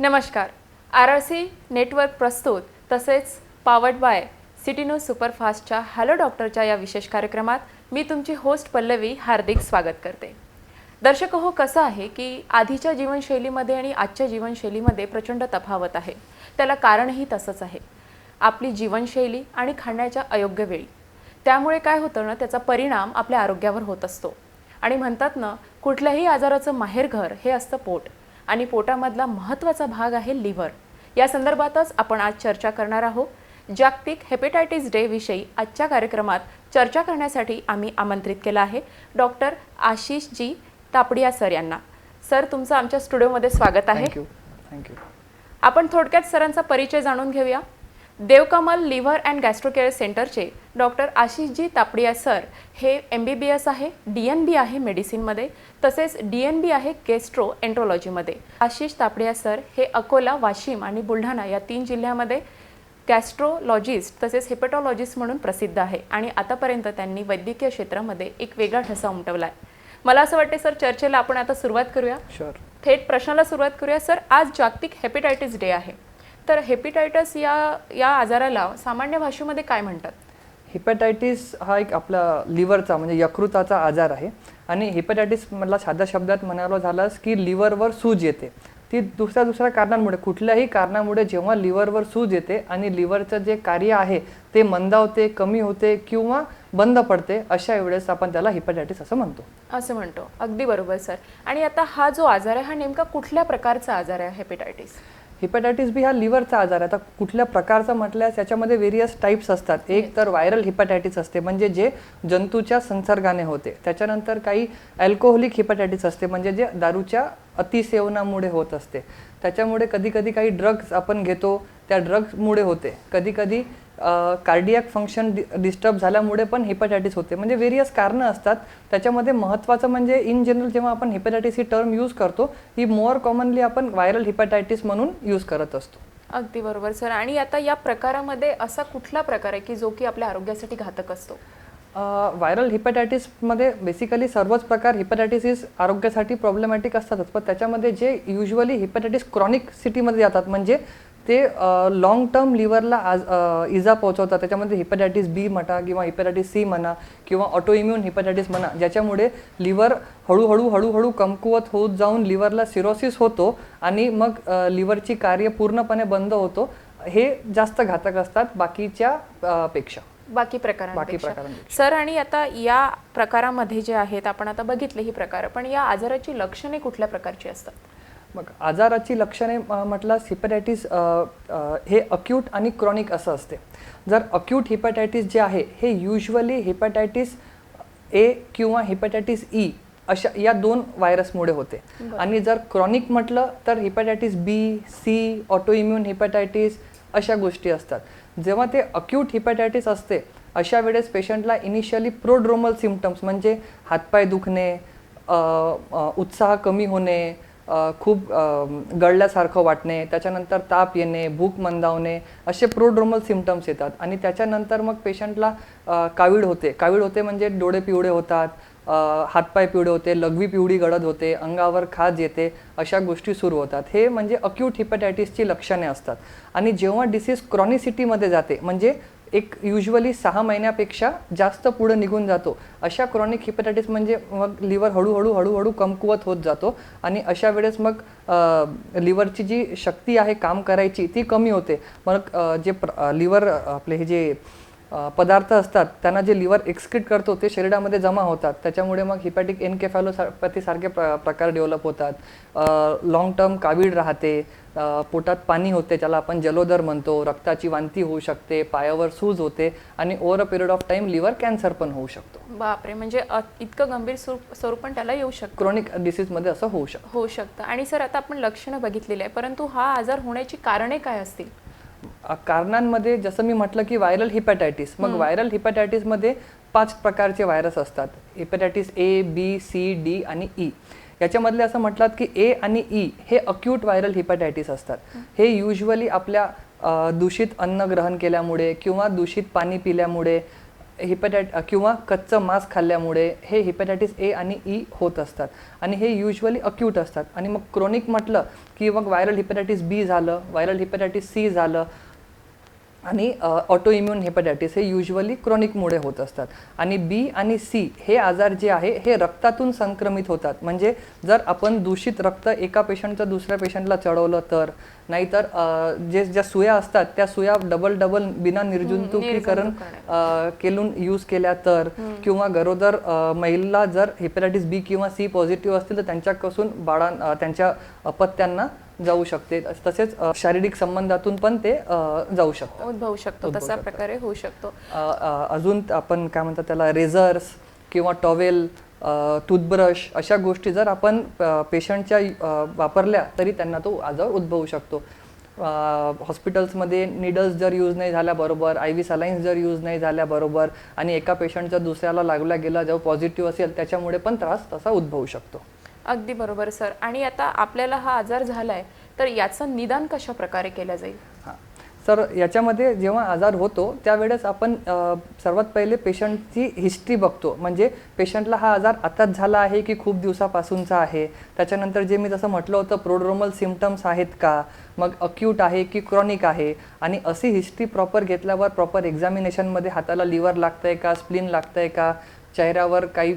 नमस्कार. RRC network प्रस्तुत तसेच पावर्ड बाय सिटी न्यूज सुपरफास्टच्या हॅलो डॉक्टरच्या या विशेष कार्यक्रमात मी तुमची होस्ट पल्लवी हार्दिक स्वागत करते. दर्शक हो, कसं आहे की आधीच्या जीवनशैलीमध्ये आणि आजच्या जीवनशैलीमध्ये प्रचंड तफावत आहे. त्याला कारणही तसंच आहे, आपली जीवनशैली आणि खाण्याच्या अयोग्य वेळी. त्यामुळे काय होतं ना, त्याचा परिणाम आपल्या आरोग्यावर होत असतो. आणि म्हणतात ना, कुठल्याही आजाराचं माहेरघर हे असतं पोट, आणि पोटामधला महत्त्वाचा भाग आहे लिव्हर. या संदर्भातच आपण आज चर्चा करणार आहोत. जागतिक हेपेटायटिस डे विषयी आजच्या कार्यक्रमात चर्चा करण्यासाठी आम्ही आमंत्रित केलं आहे डॉक्टर आशिष जी तापडिया सर यांना. सर, तुमचं आमच्या स्टुडिओमध्ये स्वागत आहे. थँक्यू. आपण थोडक्यात सरांचा परिचय जाणून घेऊया. Devkamal liver and gastro care सेंटरचे डॉक्टर आशिषजी तापडिया सर हे MBBS आहे, DNB आहे मेडिसिनमध्ये, तसेच DNB आहे गॅस्ट्रो एंट्रोलॉजीमध्ये. आशिष तापडिया सर हे अकोला, वाशिम आणि बुलढाणा या 3 जिल्ह्यामध्ये गॅस्ट्रोलॉजिस्ट तसेच हेपॅटॉलॉजिस्ट म्हणून प्रसिद्ध आहे आणि आतापर्यंत त्यांनी वैद्यकीय क्षेत्रामध्ये एक वेगळा ठसा उमटवला आहे. मला असं वाटते सर, चर्चेला आपण आता सुरुवात करूया. थेट प्रश्नाला सुरुवात करूया. सर, आज जागतिक हेपेटायटिस डे आहे, तर हेपेटायटिस या आजाराला सामान्य भाषेमध्ये काय म्हणतात? हेपॅटायटिस हा एक आपला लिव्हरचा म्हणजे यकृताचा आजार आहे. आणि हेपॅटायटिस मला साध्या शब्दात म्हणायला झालास की लिव्हरवर सूज येते. ती दुसऱ्या कारणांमुळे, कुठल्याही कारणामुळे जेव्हा लिव्हरवर सूज येते आणि लिव्हरचं जे कार्य आहे ते मंदावते, कमी होते किंवा बंद पडते, अशा वेळेस आपण त्याला हेपॅटायटिस असं म्हणतो. अगदी बरोबर सर. आणि आता हा जो आजार आहे हा नेमका कुठल्या प्रकारचा आजार आहे हेपेटायटिस? हेपॅटायटिस बी हा लिव्हरचा आजार आहे. आता कुठल्या प्रकारचा म्हटल्यास याच्यामध्ये वेरियस टाईप्स असतात. एक तर व्हायरल हेपॅटायटिस असते, म्हणजे जे जंतूच्या संसर्गाने होते. त्याच्यानंतर काही अल्कोहोलिक हेपॅटायटिस असते, म्हणजे जे दारूच्या अतिसेवनामुळे होत असते. त्याच्यामुळे कधी कधी काही ड्रग्स आपण घेतो, त्या ड्रग्समुळे होते. कधी कधी कार्डियक फंक्शन डिस्टर्ब झाल्यामुळे पण हेपॅटायटिस होते. म्हणजे वेरियस कारणं असतात. त्याच्यामध्ये महत्त्वाचं म्हणजे इन जनरल जेव्हा आपण हेपॅटायटिस ही टर्म यूज करतो, ही मोर कॉमनली आपण व्हायरल हेपॅटायटिस म्हणून यूज करत असतो. अगदी बरोबर सर. आणि आता या प्रकारामध्ये असा कुठला प्रकार आहे की जो की आपल्या आरोग्यासाठी घातक असतो? व्हायरल हेपॅटायटिसमध्ये बेसिकली सर्वच प्रकार हेपॅटायटिस आरोग्यासाठी प्रॉब्लेमॅटिक असतातच. पण त्याच्यामध्ये जे युजली हेपॅटायटिस क्रॉनिक सिटीमध्ये जातात, म्हणजे ते लॉंग टर्म लिव्हरला इजा पोहोचवतात. त्याच्यामध्ये हेपॅटायटिस B म्हणा किंवा हेपॅटायटिस C म्हणा किंवा ऑटोइम्युन हेपॅटायटिस म्हणा, ज्याच्यामुळे लिव्हर हळूहळू कमकुवत होत जाऊन लिव्हरला सिरोसिस होतो आणि मग लिव्हरची कार्य पूर्णपणे बंद होतो. हे जास्त घातक असतात बाकीच्या पेक्षा. बाकी प्रकारांपेक्षा. सर, आणि आता या प्रकारामध्ये जे आहेत आपण आता बघितले ही प्रकार, पण या आजाराची लक्षणे कुठल्या प्रकारची असतात? मग आजाराची लक्षणे म्हटलं, हेपॅटायटिस हे अक्यूट आणि क्रॉनिक असं असते. जर अक्यूट हेपॅटायटिस जे आहे हे युजली हेपॅटायटिस A किंवा हेपॅटायटिस E अशा या 2 व्हायरसमुळे होते. आणि जर क्रॉनिक म्हटलं तर hepatitis B, C, autoimmune hepatitis अशा गोष्टी असतात. जेव्हा ते अक्यूट हेपॅटायटिस असते, अशा वेळेस पेशंटला इनिशियली प्रोड्रोमल सिम्पटम्स म्हणजे हातपाय दुखणे, उत्साह कमी होणे, खूप गळल्यासारखं वाटणे, त्याच्यानंतर ताप येणे, भूक मंदावणे, असे प्रोड्रोमल सिम्पटम्स येतात. आणि त्याच्यानंतर मग पेशंटला कावीळ होते म्हणजे डोळे पिवळे होतात, हातपाय पिवळे होते, लघवी पिवळी गडद होते, अंगावर खाज येते, अशा गोष्टी सुरू होतात. हे म्हणजे अक्यूट हेपॅटायटिसची लक्षणे असतात. आणि जेव्हा डिसीज क्रॉनिसिटीमध्ये जाते, म्हणजे एक युजली 6 महिन्यापेक्षा जास्त पुढे निघून जातो, अशा क्रॉनिक हेपॅटायटिस म्हणजे मग लिव्हर हळूहळू कमकुवत होत जातो. आणि अशा वेळेस मग लिव्हरची जी शक्ती आहे काम करायची ती कमी होते. मग जे लिव्हर आपले हे जे पदार्थ असतात त्यांना जे लिव्हर एक्सक्रीट करतो ते शरीरामध्ये जमा होतात. त्याच्यामुळे मग हिपॅटिक एन्केफॅलोपॅथी सारखे प्रकार डेव्हलप होतात. लॉंग टर्म कावीळ राहते, पोटात पाणी होते, ज्याला आपण जलोदर म्हणतो, रक्ताची वांती होऊ शकते, पायावर सूज होते आणि over a period of time liver cancer पण होऊ शकतो. बापरे, म्हणजे इतकं गंभीर स्वरूप पण त्याला येऊ शकतं. क्रॉनिक डिसीजमध्ये असं होऊ शकतं. आणि सर, आता आपण लक्षणं बघितलेली आहे, परंतु हा आजार होण्याची कारणे काय असतील? कारणांमध्ये जसं मी म्हटलं की व्हायरल हेपॅटायटिस, मग व्हायरल हेपॅटायटिसमध्ये 5 प्रकारचे व्हायरस असतात. Hepatitis A, B, C, D आणि E. याच्यामधले असं म्हटलं की A आणि E हे अक्यूट व्हायरल हेपॅटायटिस असतात. हे युजली आपल्या दूषित अन्न ग्रहण केल्यामुळे किंवा दूषित पाणी पिल्यामुळे किंवा कच्चं मांस खाल्ल्यामुळे हे हिपॅटायटिस ए आणि ई होत असतात आणि हे युजली अक्यूट असतात. आणि मग क्रोनिक म्हटलं की मग व्हायरल हिपॅटायटिस बी झालं, व्हायरल हिपॅटायटिस सी झालं आणि ऑटो इम्युन हेपॅटायटिस हे युजली क्रोनिकमुळे होत असतात. आणि बी आणि सी हे आजार जे आहे हे रक्तातून संक्रमित होतात. म्हणजे जर आपण दूषित रक्त एका पेशंटचं दुसऱ्या पेशंटला चढवलं तर, नाहीतर ज्या सुया असतात त्या सुया डबल बिना निर्जंतुकीकरण केलून यूज केल्या तर, किंवा गरोदर महिला जर हेपॅटायटिस बी किंवा सी पॉझिटिव्ह असतील तर त्यांच्यापासून त्यांच्या अपत्यांना जाऊ शकते. तसेच शारीरिक संबंधातून पण ते जाऊ शकतात, उद्भवू शकतो, तसा प्रकारे होऊ शकतो. अजून आपण काय म्हणतात त्याला, रेझर्स किंवा टॉवेल, टूथब्रश अशा गोष्टी जर आपण पेशंटच्या वापरल्या तरी त्यांना तो आजार उद्भवू शकतो. हॉस्पिटल्समध्ये निडल्स जर यूज नाही झाल्या बरोबर, IV सलाईन्स जर यूज नाही झाल्या बरोबर आणि एका पेशंटचा दुसऱ्याला लागला गेला जेव्हा पॉझिटिव्ह असेल त्याच्यामुळे पण त्रास तसा उद्भवू शकतो. अगदी बरोबर सर. आणि आता आपल्याला हा आजार झालाय तर याचं निदान कशा प्रकारे केलं जाईल? हां सर, याच्यामध्ये जेव्हा आजार होतो त्यावेळेस आपण सर्वात पहिले पेशंटची हिस्ट्री बघतो. म्हणजे पेशंटला हा आजार आताच झाला आहे की खूप दिवसापासूनचा आहे. त्याच्यानंतर जे मी जसं म्हटलं होतं प्रोड्रोमल सिम्पटम्स आहेत का, मग अक्यूट आहे की क्रॉनिक आहे. आणि अशी हिस्ट्री प्रॉपर घेतल्यावर प्रॉपर एक्झामिनेशनमध्ये हाताला लिव्हर लागतंय का, स्प्लीन लागतंय का, चेहऱ्यावर काही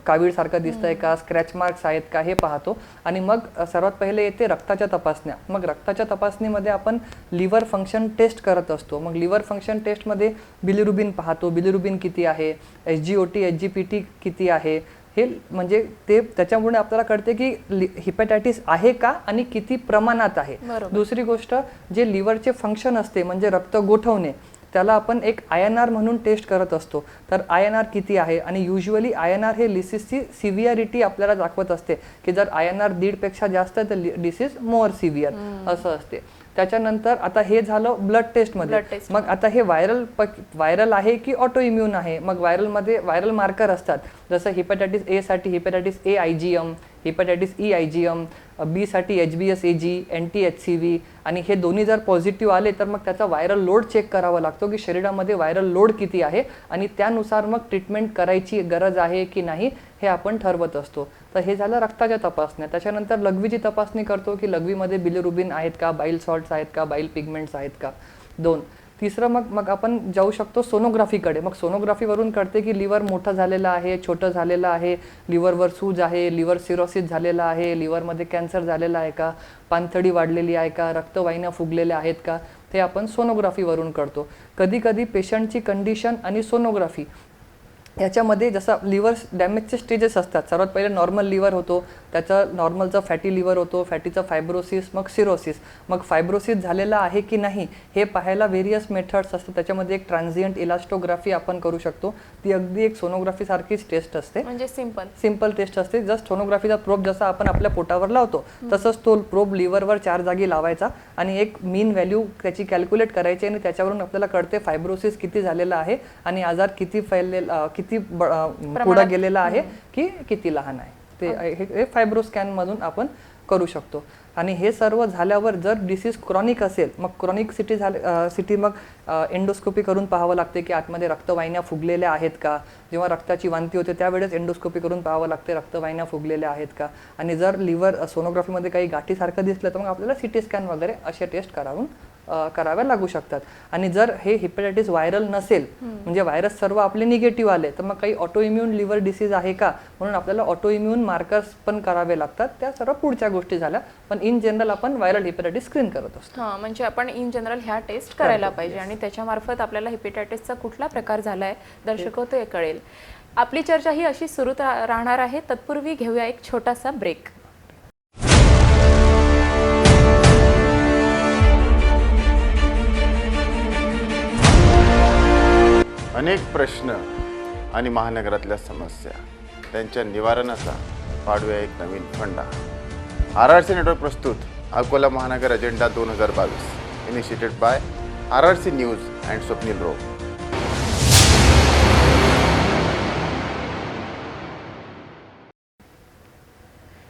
कावीळसारखं दिसतंय का, स्क्रॅच मार्क्स आहेत का हे पाहतो. आणि मग सर्वात पहिले येते रक्ताच्या तपासण्या. मग रक्ताच्या तपासणीमध्ये आपण लिव्हर फंक्शन टेस्ट करत असतो. मग लिव्हर फंक्शन टेस्टमध्ये बिलिरुबिन पाहतो, बिलिरुबिन किती आहे, SGOT SGPT किती आहे. हे म्हणजे ते त्याच्यामुळे आपल्याला कळते की हिपॅटायटिस आहे का आणि किती प्रमाणात आहे. दुसरी गोष्ट, जे लिव्हरचे फंक्शन असते म्हणजे रक्त गोठवणे, त्याला आपण एक INR म्हणून टेस्ट करत असतो. तर INR किती आहे, आणि युजली INR हे लिसिसची सिव्हिअरिटी आपल्याला दाखवत असते की जर INR 1.5 पेक्षा जास्त तर डिसीज मोर सिव्हिअर असं असते. त्याच्यानंतर आता हे झालं ब्लड टेस्टमध्ये. मग आता हे व्हायरल आहे की ऑटो इम्युन आहे. मग व्हायरल मार्कर असतात, जसं हिपॅटायटिस ए साठी हिपॅटायटिस ए IgM, हिपॅटायटिस ई IgM, बी साठी HBsAg, anti-HCV. आणि हे दोन्ही जर पॉझिटिव्ह आले तर मग त्याचा व्हायरल लोड चेक करावा लागतो की शरीरामध्ये व्हायरल लोड किती आहे, आणि त्यानुसार मग ट्रीटमेंट करायची गरज आहे की नाही हे आपण ठरवत असतो. तर हे झालं रक्ताच्या तपासण्या. त्याच्यानंतर लघवीची तपासणी करतो की लघवीमध्ये बिलिरुबिन आहेत का, बाईल सॉल्ट्स आहेत का, बाईल पिगमेंट्स आहेत का. 2. तिसरं मग आपण जाऊ शकतो सोनोग्राफीकडे. मग सोनोग्राफीवरून कळते की लिव्हर मोठं झालेलं आहे, छोटं झालेलं आहे, लिव्हरवर सूज आहे, लिव्हर सिरोसिस झालेला आहे, लिव्हरमध्ये कॅन्सर झालेला आहे का, पाणथडी वाढलेली आहे का, रक्तवाहिन्या फुगलेल्या आहेत का, ते आपण सोनोग्राफीवरून करतो. कधी कधी पेशंटची कंडिशन आणि सोनोग्राफी याच्यामध्ये जसं लिव्हर डॅमेजचे स्टेजेस असतात. सर्वात पहिले नॉर्मल लिव्हर होतो, त्याचं नॉर्मलचा फॅटी लिव्हर होतो, फॅटीचं फायब्रोसिस, मग सिरोसिस. मग फायब्रोसिस झालेला आहे की नाही हे पाहायला व्हेरियस मेथड्स असतात. त्याच्यामध्ये एक ट्रान्झिएंट इलास्टोग्राफी आपण करू शकतो. ती अगदी एक सोनोग्राफी सारखीच टेस्ट असते, म्हणजे सिंपल टेस्ट असते. जस्ट सोनोग्राफीचा प्रोब जसा आपण आपल्या पोटावर लावतो तसंच तो प्रोब लिव्हरवर 4 जागी लावायचा आणि एक मीन व्हॅल्यू त्याची कॅल्क्युलेट करायची आणि त्याच्यावरून आपल्याला कळते फायब्रोसिस किती झालेला आहे आणि आजार किती फैललेला, किती पुढे गेलेला आहे की किती लहान आहे. ते फायब्रो स्कॅन मधून आपण करू शकतो. आणि हे सर्व झाल्यावर जर डिसीज क्रॉनिक असेल मग क्रॉनिक सिटी मग एंडोस्कोपी करून पाहावं लागते की आतमध्ये रक्तवाहिन्या फुगलेल्या आहेत का. जेव्हा रक्ताची वांती होते त्यावेळेस एंडोस्कोपी करून पाहावं लागते रक्तवाहिन्या फुगलेल्या आहेत का. आणि जर लिव्हर सोनोग्राफीमध्ये काही गाठीसारखं दिसलं तर मग आपल्याला CT स्कॅन वगैरे असे टेस्ट कराव्या लागू शकतात. आणि जर हे हिपॅटायटिस व्हायरल नसेल म्हणजे व्हायरस सर्व आपले निगेटिव्ह आले तर मग काही ऑटो इम्युन लिव्हर डिसीज आहे का, म्हणून आपल्याला ऑटो इम्युन मार्कर्स पण करावे लागतात. त्या सर्व पुढच्या गोष्टी झाल्या, पण इन जनरल आपण व्हायरल हिपॅटायटिस स्क्रीन करत असतो. हां, म्हणजे आपण इन जनरल ह्या टेस्ट करायला पाहिजे आणि त्याच्यामार्फत आपल्याला हिपॅटायटिसचा कुठला प्रकार झालाय दर्शको ते कळेल. आपली चर्चा ही अशी सुरू राहणार आहे. तत्पूर्वी घेऊया एक छोटासा ब्रेक. अनेक प्रश्न आणि महानगरातल्या समस्या त्यांच्या निवारणाचा पाडूया एक नवीन फंडा. RRC नेटवर्क प्रस्तुत अकोला महानगर agenda 2022 initiated by RRC news and Swapnil रोग.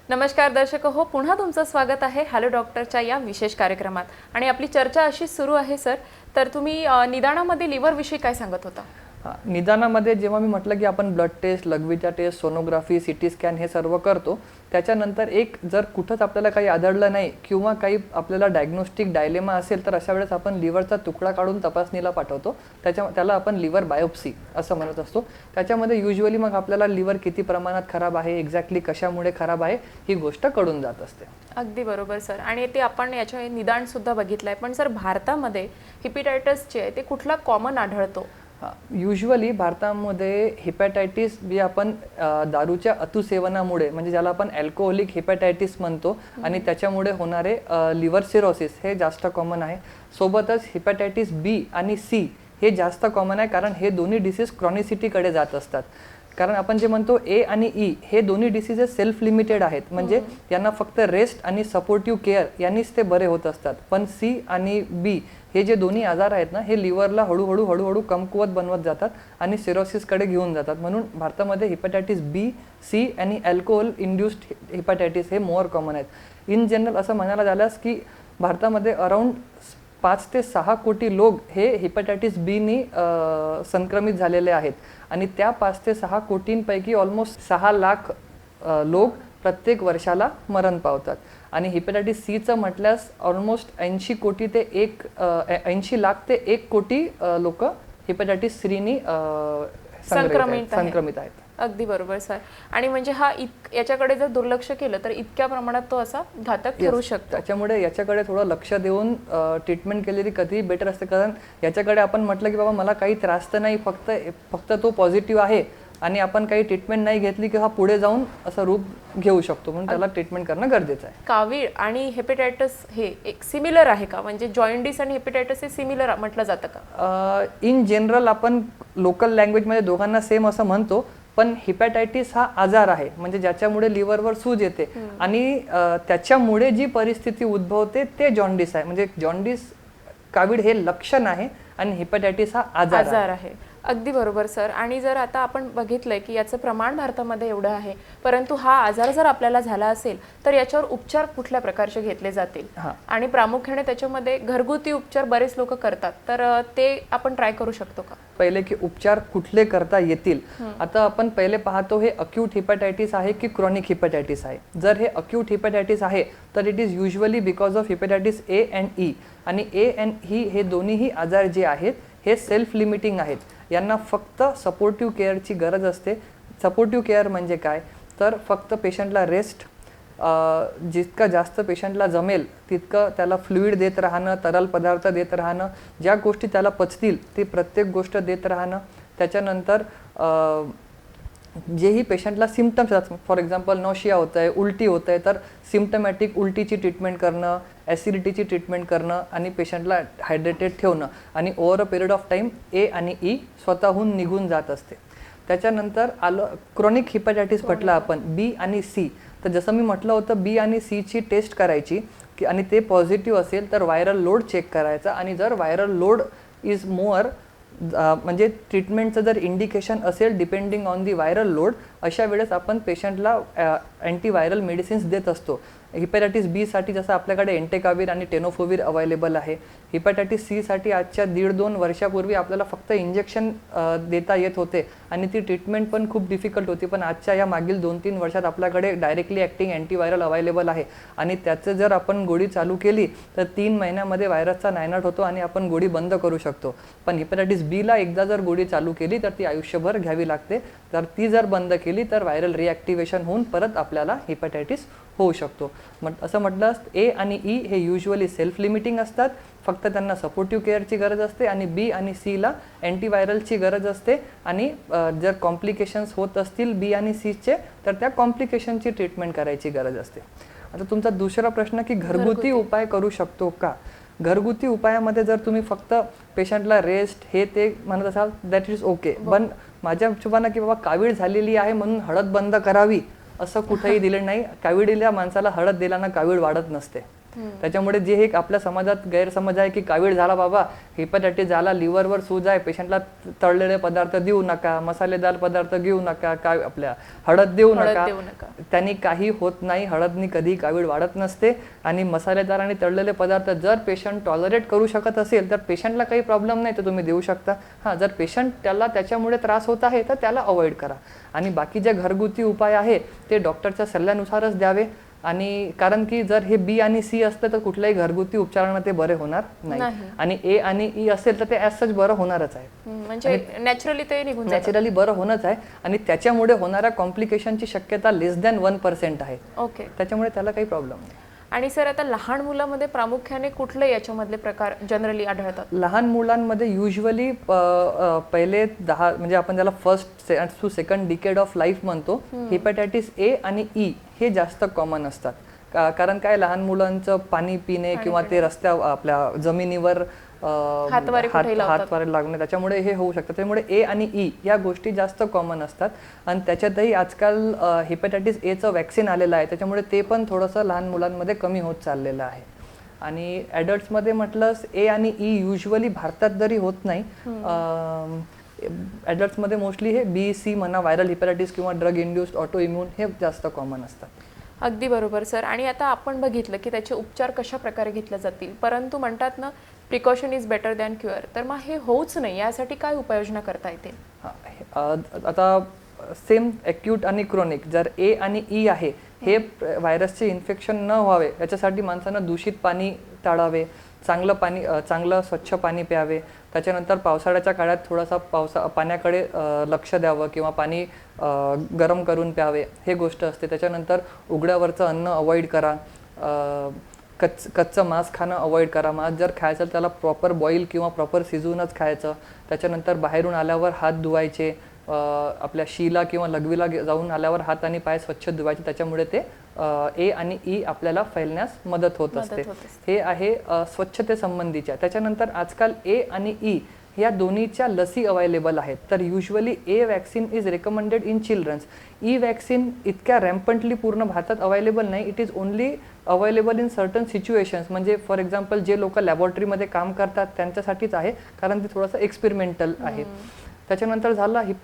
नमस्कार दर्शक हो, पुन्हा तुमचं स्वागत आहे हॅलो डॉक्टरच्या या विशेष कार्यक्रमात. आणि आपली चर्चा अशी सुरू आहे सर. तर तुम्ही निदानामध्ये लिव्हर विषयी काय सांगत होता? निदानामध्ये जेव्हा मी म्हटलं की आपण ब्लड टेस्ट, लघवीचा टेस्ट, सोनोग्राफी, सिटी स्कॅन हे सर्व करतो, त्याच्यानंतर एक जर कुठंच आपल्याला काही आढळलं नाही किंवा काही आपल्याला डायग्नोस्टिक डायलेमा असेल तर अशा वेळेस आपण लिव्हरचा तुकडा काढून तपासणीला पाठवतो. त्याला आपण लिव्हर बायोप्सी असं म्हणत असतो. त्याच्यामध्ये युजली मग आपल्याला लिव्हर किती प्रमाणात खराब आहे, एक्झॅक्टली कशामुळे खराब आहे ही गोष्ट कळून जात असते. अगदी बरोबर सर. आणि ते आपण याच्या निदान सुद्धा बघितलंय. पण सर भारतामध्ये हिपॅटायटिसचे आहे ते कुठला कॉमन आढळतो? युजली भारतामध्ये हिपॅटायटिस जे आपण दारूच्या अतिसेवनामुळे म्हणजे ज्याला आपण अल्कोहोलिक हिपॅटायटिस म्हणतो आणि त्याच्यामुळे होणारे लिव्हर सिरोसिस हे जास्त कॉमन आहे. सोबतच हिपॅटायटिस बी आणि सी हे जास्त कॉमन आहे, कारण हे दोन्ही डिसीज क्रॉनिसिटीकडे जात असतात. कारण आपण जे म्हणतो ए आणि ई हे दोन्ही डिसीजेस सेल्फ लिमिटेड आहेत, म्हणजे यांना फक्त रेस्ट आणि सपोर्टिव्ह केअर यांनीच ते बरे होत असतात. पण सी आणि बी हे जे दोन्ही आजार आहेत ना, हे लिव्हरला हळूहळू कमकुवत बनवत जातात आणि सिरोसिसकडे घेऊन जातात. म्हणून भारतामध्ये हिपॅटायटिस बी, सी आणि अल्कोहोल इंड्युस्ड हिपॅटायटिस हे मोर कॉमन आहेत. इन जनरल असं म्हणायला झाल्यास की भारतामध्ये अराउंड 5 ते 6 कोटी लोक हे हिपॅटायटिस बीनी संक्रमित झालेले आहेत आणि त्या 5 ते 6 कोटींपैकी ऑलमोस्ट 6 लाख लोक प्रत्येक वर्षाला मरण पावतात. आणि हिपॅटायटिस सीचं म्हटल्यास ऑलमोस्ट 80 कोटी ते 80 लाख ते 1 कोटी लोक हिपॅटायटिस सीनी संक्रमित आहेत. अगदी बरोबर सर. आणि म्हणजे याच्याकडे जर दुर्लक्ष केलं तर इतक्या प्रमाणात तो असा घातक ठरू शकतो. त्याच्यामुळे याच्याकडे थोडं लक्ष देऊन ट्रीटमेंट केलेली कधीही बेटर असते. कारण याच्याकडे आपण म्हटलं की बाबा मला काही त्रास तर नाही, फक्त तो पॉझिटिव्ह आहे आणि आपण काही ट्रीटमेंट नाही घेतली की हा पुढे जाऊन असं रूप घेऊ शकतो, म्हणून त्याला ट्रीटमेंट करणं गरजेचं आहे. कावीळ आणि हेपेटायटिस हे एक सिमिलर आहे का? म्हणजे जॉइंडिस आणि हेपेटायटिस हे सिमिलर म्हटलं जातं का? इन जनरल आपण लोकल लँग्वेजमध्ये दोघांना सेम असं म्हणतो, पण हिपॅटायटिस हा आजार आहे म्हणजे ज्याच्यामुळे लिव्हरवर सूज येते आणि त्याच्यामुळे जी परिस्थिती उद्भवते ते जॉन्डिस आहे. म्हणजे जॉन्डिस, कावीळ हे लक्षण आहे आणि हिपॅटायटिस हा आजार आहे. अगदी बरोबर सर. आणि जर आता आपण बघितलंय की याचं प्रमाण भारतामध्ये एवढं आहे, परंतु हा आजार जर आपल्याला झाला असेल तर याच्यावर उपचार कुठल्या प्रकारचे घेतले जातील? आणि प्रामुख्याने त्याच्यामध्ये घरगुती उपचार बरेच लोक करतात, तर ते आपण ट्राय करू शकतो का? पहिले की उपचार कुठले करता येतील. आता आपण पहिले पाहतो हे अक्यूट हिपॅटायटिस आहे की क्रॉनिक हिपॅटायटिस आहे. जर हे अक्यूट हिपॅटायटिस आहे तर it is usually because of hepatitis A and E. आणि ए अँड ई हे दोन्हीही आजार जे आहेत हे सेल्फ लिमिटिंग आहेत. यांना फक्त सपोर्टिव्ह केअरची गरज असते. सपोर्टिव्ह केअर म्हणजे काय, तर फक्त पेशंटला रेस्ट, जितकं जास्त पेशंटला जमेल तितकं त्याला फ्लुइड देत राहणं, तरल पदार्थ देत राहणं, ज्या गोष्टी त्याला पचतील ती प्रत्येक गोष्ट देत राहणं. त्याच्यानंतर जेही पेशंटला सिम्पटम्स असतात, फॉर एक्झाम्पल नॉशिया होत आहे, उलटी होत आहे, तर सिम्पटमॅटिक उलटीची ट्रीटमेंट करणं, ॲसिडिटीची ट्रीटमेंट करणं आणि पेशंटला हायड्रेटेड ठेवणं. आणि over a period of time ए आणि ई स्वतःहून निघून जात असते. त्याच्यानंतर आलं क्रॉनिक हिपॅटायटिस म्हटलं आपण बी आणि सी. तर जसं मी म्हटलं होतं बी आणि सीची टेस्ट करायची की आणि ते पॉझिटिव्ह असेल तर व्हायरल लोड चेक करायचा. आणि जर व्हायरल लोड इज मोअर म्हणजे ट्रीटमेंटचं जर इंडिकेशन असेल depending on the viral load, अशा वेळेस आपण पेशंटला अँटीव्हायरल मेडिसिन्स देत असतो. हिपॅटायटिस बी साठी जसं आपल्याकडे एंटेकाविर आणि टेनोफोविर अवेलेबल आहे. हिपॅटायटिस सी साठी आजच्या 1.5-2 वर्षापूर्वी आपल्याला फक्त इंजेक्शन देता येत होते आणि ती ट्रीटमेंट पण खूप डिफिकल्ट होती. पण आजच्या या मागील 2-3 वर्षात आपल्याकडे डायरेक्टली ॲक्टिंग अँटीव्हायरल अवेलेबल आहे आणि त्याचं जर आपण गोळी चालू केली तर 3 महिन्यामध्ये व्हायरसचा नायनाट होतो आणि आपण गोळी बंद करू शकतो. पण हिपॅटायटिस बीला एकदा जर गोळी चालू केली तर ती आयुष्यभर घ्यावी लागते. तर ती जर बंद केली तर व्हायरल रिॲक्टिव्हेशन होऊन परत आपल्याला हिपॅटायटिस होऊ शकतो. असं म्हटलं ए आणि ई हे युजली सेल्फ लिमिटिंग असतात, फक्त त्यांना सपोर्टिव्ह केअरची गरज असते. आणि बी आणि सीला अँटीव्हायरलची गरज असते. आणि जर कॉम्प्लिकेशन्स होत असतील बी आणि सीचे तर त्या कॉम्प्लिकेशनची ट्रीटमेंट करायची गरज असते. आता तुमचा दुसरा प्रश्न की घरगुती उपाय करू शकतो का? घरगुती उपायामध्ये जर तुम्ही फक्त पेशंटला रेस्ट हे ते म्हणत असाल दॅट इज ओके. पण माझ्या हिशोबानं की बाबा कावीळ झालेली आहे म्हणून हळद बंद करावी असं कुठेही दिलं नाही. कावीळीला माणसाला हळद दिल्यानं कावीळ वाढत नसते. त्याच्यामुळे जे एक आपल्या समाजात गैरसमज आहे की कावीळ झाला बाबा, हेपॅटायटिस झाला, लिव्हरवर सूज आहे, पेशंटला तळलेले पदार्थ देऊ नका, मसालेदार पदार्थ घेऊ नका, काय आपल्या हळद देऊ नका, त्यांनी काही होत नाही. हळदनी कधी कावीळ वाढत नसते. आणि मसालेदार आणि तळलेले पदार्थ जर पेशंट टॉलरेट करू शकत असेल तर पेशंटला काही प्रॉब्लेम नाही, तर तुम्ही देऊ शकता. हां, जर पेशंट त्याला त्याच्यामुळे त्रास होत आहे तर त्याला अवॉइड करा. आणि बाकी जे घरगुती उपाय आहे ते डॉक्टरच्या सल्ल्यानुसारच द्यावे. आणि कारण की जर हे बी आणि सी असतं तर कुठल्याही घरगुती उपचारानं ते बरे होणार नाही. आणि ए आणि ई असेल तर ते ॲज सच बरं होणारच आहे, म्हणजे नॅचरली ते निघून नॅचरली बरं होणंच आहे. आणि त्याच्यामुळे होणाऱ्या कॉम्प्लिकेशनची शक्यता <1% आहे. ओके, त्याच्यामुळे त्याला काही प्रॉब्लेम नाही. आणि सर आता लहान मुलांमध्ये प्रामुख्याने कुठले याच्यामधले प्रकार जनरली आढळतात? लहान मुलांमध्ये युजली पहिले 10 म्हणजे आपण त्याला first to second decade of life म्हणतो, हेपॅटायटिस ए आणि ई हे जास्त कॉमन असतात. कारण काय, लहान मुलांचं पाणी पिणे किंवा ते रस्त्या आपल्या जमिनीवर हातवारे लागणे, त्याच्यामुळे हे होऊ शकतं. त्यामुळे ए आणि ई या गोष्टी जास्त कॉमन असतात. आणि त्याच्यातही आजकाल हेपॅटायटिस एचं वॅक्सिन आलेलं आहे, त्याच्यामुळे ते पण थोडंसं लहान मुलांमध्ये कमी होत चाललेलं आहे. आणि ॲडल्ट्समध्ये म्हटलं ए आणि ई युजली भारतात तरी होत नाही. ॲडल्ट्समध्ये मोस्टली हे बी सी म्हणा, व्हायरल हेपॅटायटिस किंवा ड्रग इंड्युस्ड ऑटो इम्युन हे जास्त कॉमन असतात. अगदी बरोबर सर. आणि आता आपण बघितलं की त्याचे उपचार कशा प्रकारे घेतले जातील, परंतु म्हणतात ना precaution is better than cure, तर मग हे होऊच नाही यासाठी काय उपाययोजना करता येते? आता सेम ॲक्यूट आणि क्रोनिक, जर ए आणि ई आहे हे व्हायरसचे इन्फेक्शन न व्हावे याच्यासाठी माणसानं दूषित पाणी टाळावे, चांगलं स्वच्छ पाणी प्यावे. त्याच्यानंतर पावसाळ्याच्या काळात थोडासा पाण्याकडे लक्ष द्यावं किंवा पाणी गरम करून प्यावे, हे गोष्ट असते. त्याच्यानंतर उघड्यावरचं अन्न अवॉइड करा, कच्चं मांस खाणं अवॉइड करा. मांस जर खायचं त्याला प्रॉपर बॉईल किंवा प्रॉपर शिजवूनच खायचं. त्याच्यानंतर बाहेरून आल्यावर हात धुवायचे, आपल्या शीला किंवा लघवीला जाऊन आल्यावर हात आणि पाय स्वच्छ धुवायचे, त्याच्यामुळे ते ए आणि ई आपल्याला फैलण्यास मदत होत असते. हे आहे स्वच्छतेसंबंधीच्या. त्याच्यानंतर आजकाल ए आणि ई या दोन्हीच्या लसी अवेलेबल आहेत. तर usually a vaccine is recommended in childrens. E vaccine इतक्या रॅम्पंटली पूर्ण भारतात अवेलेबल नाही. It is only available in certain situations. म्हणजे फॉर एक्झाम्पल जे लोक लॅबोरेटरीमध्ये काम करतात त्यांच्यासाठीच आहे, कारण ते थोडंसं एक्सपेरिमेंटल आहे. त्याच्यानंतर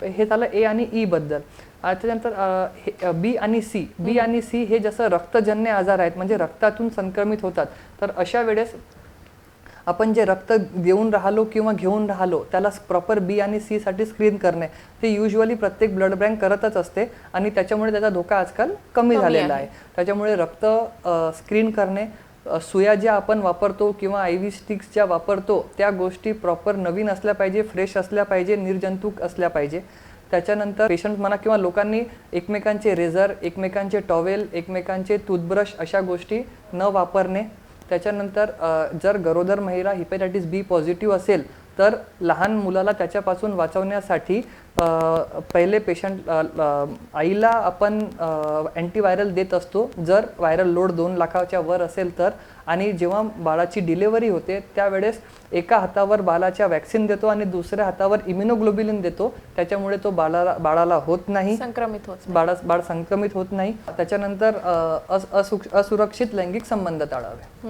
हे झालं ए आणि ई बद्दल. त्याच्यानंतर बी आणि सी हे जसं रक्तजन्य आजार आहेत, म्हणजे रक्तातून संक्रमित होतात. तर अशा वेळेस आपण जे रक्त देऊन राहिलो किंवा घेऊन राहिलो त्याला प्रॉपर बी आणि सी साठी स्क्रीन करणे, ते युजली प्रत्येक ब्लड बँक करतच असते. आणि त्याच्यामुळे त्याचा धोका आजकाल कमी झालेला आहे. त्याच्यामुळे रक्त स्क्रीन करणे, सुया ज्या आपण वापरतो किंवा IV स्टिक्स ज्या वापरतो त्या गोष्टी प्रॉपर नवीन असल्या पाहिजे, फ्रेश असल्या पाहिजे, निर्जंतुक असल्या पाहिजे. त्याच्यानंतर पेशंट म्हणा किंवा लोकांनी एकमेकांचे रेझर, एकमेकांचे टॉवेल, एकमेकांचे टूथब्रश अशा गोष्टी न वापरणे. त्याच्यानंतर जर गरोदर महिला हेपॅटायटिस बी पॉझिटिव्ह असेल तर लहान मुलाला त्याच्यापासून वाचवण्यासाठी पहिले आईला आपण अँटीव्हायरल देत असतो जर व्हायरल लोड 2 लाखाच्या वर असेल तर. आणि जेव्हा बाळाची डिलिव्हरी होते त्यावेळेस एका हातावर बाळाच्या वॅक्सिन देतो आणि दुसऱ्या हातावर इम्युनोग्लोब्युलिन देतो, त्याच्यामुळे तो बाळाला होत नाही, बाळ संक्रमित होत नाही. त्याच्यानंतर असुरक्षित लैंगिक संबंध टाळावे.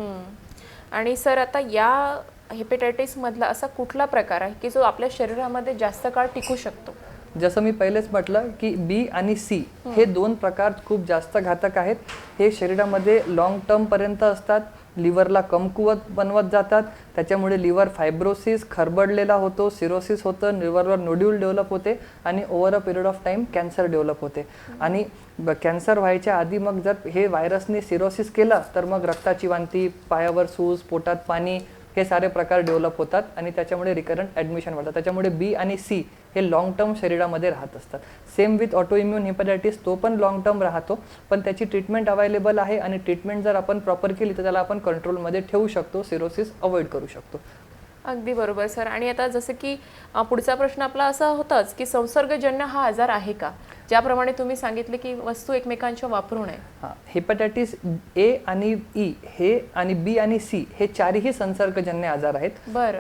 आणि सर आता या हेपॅटायटिस मधला असा कुठला प्रकार आहे की जो आपल्या शरीरामध्ये जास्त काळ टिकू शकतो? जसं मी पहिलेच म्हटलं की बी आणि सी हे 2 प्रकार खूप जास्त घातक आहेत. हे शरीरामध्ये लॉंग टर्म पर्यंत असतात, लिव्हरला कमकुवत बनवत जातात. त्याच्यामुळे लिव्हर फायब्रोसिस खरबडलेला होतो, सिरोसिस होतं, लिव्हरवर नोड्यूल डेव्हलप होते आणि over a period of time cancer develop होते. आणि कॅन्सर व्हायच्या आधी मग जर हे व्हायरसने सिरोसिस केलं तर मग रक्ताची वांती, पायावर सूज, पोटात पाणी हे सारे प्रकार डेव्हलप होतात आणि त्याच्यामुळे रिकरंट ॲडमिशन वाढतात. त्याच्यामुळे बी आणि सी हे लॉंग टर्म शरीरामध्ये राहत असतात. Same with auto immune hepatitis, तो पण लॉंग टर्म राहतो, पण त्याची ट्रीटमेंट अवेलेबल आहे. आणि ट्रीटमेंट जर आपण प्रॉपर केली तर त्याला आपण कंट्रोलमध्ये ठेवू शकतो, सिरोसिस अवॉइड करू शकतो. अगदी बरोबर सर. आणि आता जसं की पुढचा प्रश्न आपला असा होताच की संसर्गजन्य हा आजार आहे का? ज्याप्रमाणे तुम्ही सांगितले की वस्तू एकमेकांच्या वापरू नये. हेपॅटायटिस ए आणि ई हे आणि बी आणि सी हे 4ही संसर्गजन्य आजार आहेत.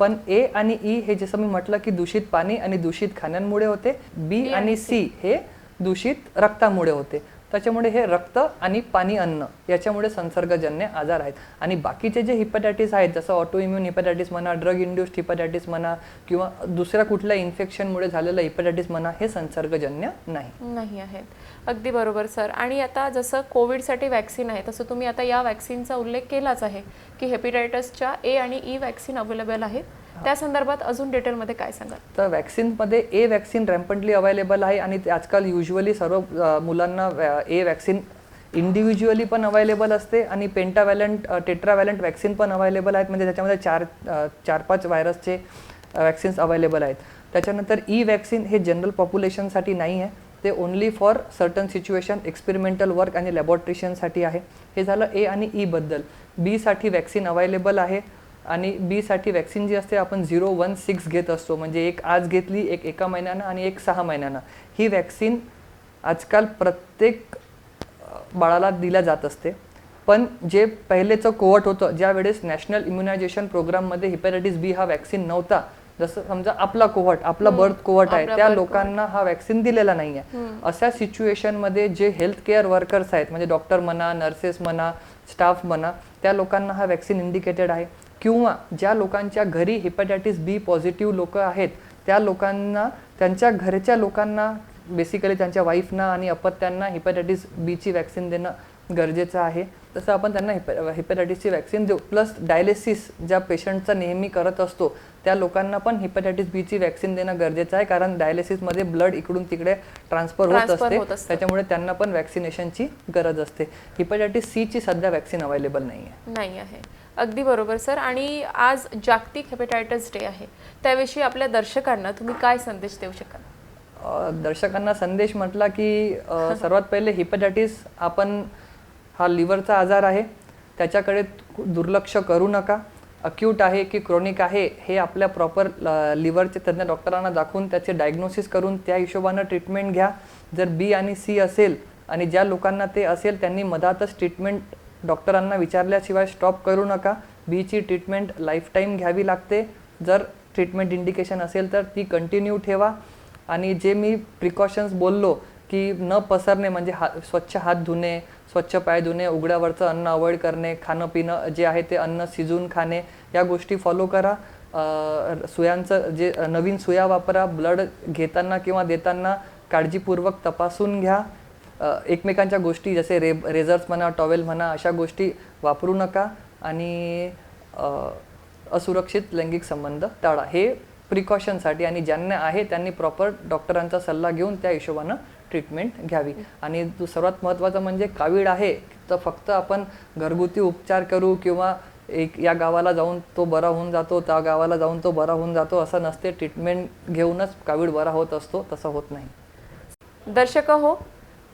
पण ए आणि ई हे जसं मी म्हटलं की दूषित पाणी आणि दूषित खाण्यांमुळे होते. बी आणि सी हे दूषित रक्तामुळे होते. त्याच्यामुळे हे रक्त आणि पाणी अन्न याच्यामुळे संसर्गजन्य आजार आहेत. आणि बाकीचे जे हिपॅटायटिस आहेत, जसं ऑटो इम्युन हिपॅटायटिस म्हणा, ड्रग इंड्युस्ड हिपॅटायटिस म्हणा, किंवा दुसऱ्या कुठल्या इन्फेक्शनमुळे झालेलं हिपॅटायटिस म्हणा, हे संसर्गजन्य नाही आहेत. अगदी बरोबर सर. आणि आता जसं कोविडसाठी वॅक्सिन आहे, तसं तुम्ही आता या वॅक्सिनचा उल्लेख केलाच आहे की हेपॅटायटिसच्या ए आणि ई वॅक्सिन अवेलेबल आहेत. त्या संदर्भात अजून डिटेलमध्ये काय सांगाल? तर वॅक्सिनमध्ये ए वॅक्सिन रॅम्पंटली अवेलेबल आहे आणि ते आजकाल युजली सर्व मुलांना ए वॅक्सिन इंडिव्हिज्युअली पण अवेलेबल असते आणि पेंटावॅलंट टेट्रावॅलंट वॅक्सिन पण अवेलेबल आहेत. म्हणजे त्याच्यामध्ये 4-5 व्हायरसचे वॅक्सिन्स अवेलेबल आहेत. त्याच्यानंतर ई वॅक्सिन हे जनरल पॉप्युलेशनसाठी नाही आहे, ते only for certain situation, experimental work आणि लॅबोरेटरीशनसाठी आहे. हे झालं ए आणि ई बद्दल. बीसाठी वॅक्सिन अवेलेबल आहे आणि बीसाठी वॅक्सिन जी असते आपण 016 घेत असतो, म्हणजे एक आज घेतली, एक एका महिन्यानं आणि एक 6 महिन्यानं. ही वॅक्सिन आजकाल प्रत्येक बाळाला दिल्या जात असते. पण जे पहिलेचं कोहॉर्ट होतं, ज्या वेळेस नॅशनल इम्युनायझेशन प्रोग्राममध्ये हेपॅटायटिस बी हा वॅक्सिन नव्हता, जसं समजा आपला कोहॉर्ट, आपला बर्थ कोहॉर्ट आहे, त्या लोकांना हा वॅक्सिन दिलेला नाही आहे. अशा सिच्युएशनमध्ये जे हेल्थ केअर वर्कर्स आहेत, म्हणजे डॉक्टर म्हणा, नर्सेस म्हणा, स्टाफ म्हणा, त्या लोकांना हा वॅक्सिन इंडिकेटेड आहे. किंवा ज्या लोकांच्या घरी हेपॅटायटिस बी पॉझिटिव्ह लोक आहेत, त्या लोकांना, त्यांच्या घरच्या लोकांना, बेसिकली त्यांच्या वाईफना आणि अपत्यांना हेपॅटायटिस बीची वॅक्सिन देणं गरजेचं आहे. तसं आपण त्यांना हेपॅटायटिसची वॅक्सिन देऊ. प्लस डायलिसिस ज्या पेशंटचा नेहमी करत असतो, त्या लोकांना पण हेपॅटायटिस बीची वॅक्सिन देणं गरजेचं आहे, कारण डायलिसिसमध्ये ब्लड इकडून तिकडे ट्रान्सफर होत असते, त्याच्यामुळे त्यांना पण वॅक्सिनेशनची गरज असते. हेपॅटायटिस सीची सध्या वॅक्सिन अवेलेबल नाही आहे. अगदी बरोबर सर. आणि आज जागतिक हेपॅटायटिस डे आहे, त्याविषयी आपल्या दर्शकांना तुम्ही काय संदेश देऊ शकाल? दर्शकांना संदेश म्हटला की सर्वात पहिले हेपॅटायटिस हा लिव्हरचा आजार आहे, त्याच्याकडे दुर्लक्ष करू नका. अक्यूट आहे की क्रोनिक आहे हे आपल्या प्रॉपर लिव्हरचे तज्ज्ञ डॉक्टरांना दाखवून त्याचे डायग्नोसिस करून त्या हिशोबानं ट्रीटमेंट घ्या. जर बी आणि सी असेल आणि ज्या लोकांना ते असेल त्यांनी मधातच ट्रीटमेंट डॉक्टरांना विचारल्याशिवाय स्टॉप करू नका. बीची ट्रीटमेंट लाईफ टाईम घ्यावी लागते. जर ट्रीटमेंट इंडिकेशन असेल तर ती कंटिन्यू ठेवा. आणि जे मी प्रिकॉशन्स बोललो की न पसरणे, म्हणजे स्वच्छ हात धुणे, स्वच्छ पाय धुणे, उघड्यावरचं अन्न अवॉइड करणे, खाणं पिणं जे आहे ते अन्न शिजून खाणे, या गोष्टी फॉलो करा. सुयांचं जे नवीन सुया वापरा. ब्लड घेताना किंवा देताना काळजीपूर्वक तपासून घ्या. एकमेकांच्या गोष्टी जसे रेझर्स म्हणा, टॉवेल म्हणा, अशा गोष्टी वापरू नका. आणि असुरक्षित लैंगिक संबंध टाळा. हे प्रिकॉशनसाठी, आणि ज्यांना आहे त्यांनी प्रॉपर डॉक्टरांचा सल्ला घेऊन त्या हिशोबानं ट्रीटमेंट घ्यावी. आणि सर्वात महत्त्वाचं म्हणजे कावीळ आहे तर फक्त आपण घरगुती उपचार करू किंवा या गावाला जाऊन तो बरा होऊन जातो, त्या गावाला जाऊन तो बरा होऊन जातो असं नसते. ट्रीटमेंट घेऊनच कावीळ बरा होत असतो, तसं होत नाही. दर्शक हो,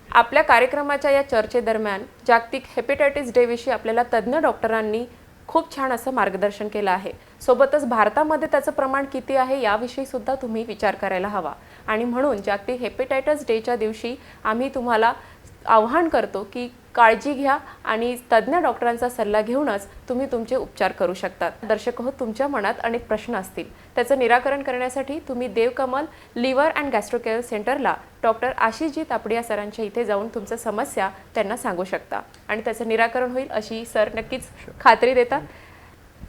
आपल्या कार्यक्रमाच्या या चर्चेदरम्यान जागतिक हेपॅटायटिस डे विषयी आपल्याला तज्ज्ञ डॉक्टरांनी खूप छान असं मार्गदर्शन केलं आहे. सोबतच भारतामध्ये त्याचं प्रमाण किती आहे याविषयी सुद्धा तुम्ही विचार करायला हवा. आणि म्हणून जागतिक हेपॅटायटिस डेच्या दिवशी आम्ही तुम्हाला आवाहन करतो की काळजी घ्या आणि तज्ज्ञ डॉक्टरांचा सल्ला घेऊनच तुम्ही तुमचे उपचार करू शकतात. दर्शक हो, तुमच्या मनात अनेक प्रश्न असतील, त्याचं निराकरण करण्यासाठी तुम्ही Devkamal liver and gastro care सेंटरला डॉक्टर आशिषजी तापडिया सरांच्या इथे जाऊन तुमच्या समस्या त्यांना सांगू शकता आणि त्याचं निराकरण होईल अशी सर नक्कीच खात्री देतात.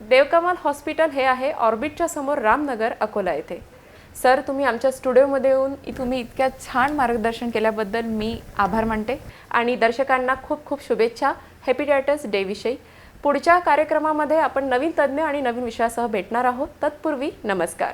देवकमल हॉस्पिटल हे आहे ऑर्बिटच्या समोर, रामनगर, अकोला येथे. सर, तुम्ही आमच्या स्टुडिओमध्ये येऊन तुम्ही इतक्या छान मार्गदर्शन केल्याबद्दल मी आभार मानते आणि दर्शकांना खूप खूप शुभेच्छा हेपॅटायटिस डे विषयी. पुढच्या कार्यक्रमामध्ये आपण नवीन तज्ज्ञ आणि नवीन विषयासह भेटणार आहोत. तत्पूर्वी नमस्कार.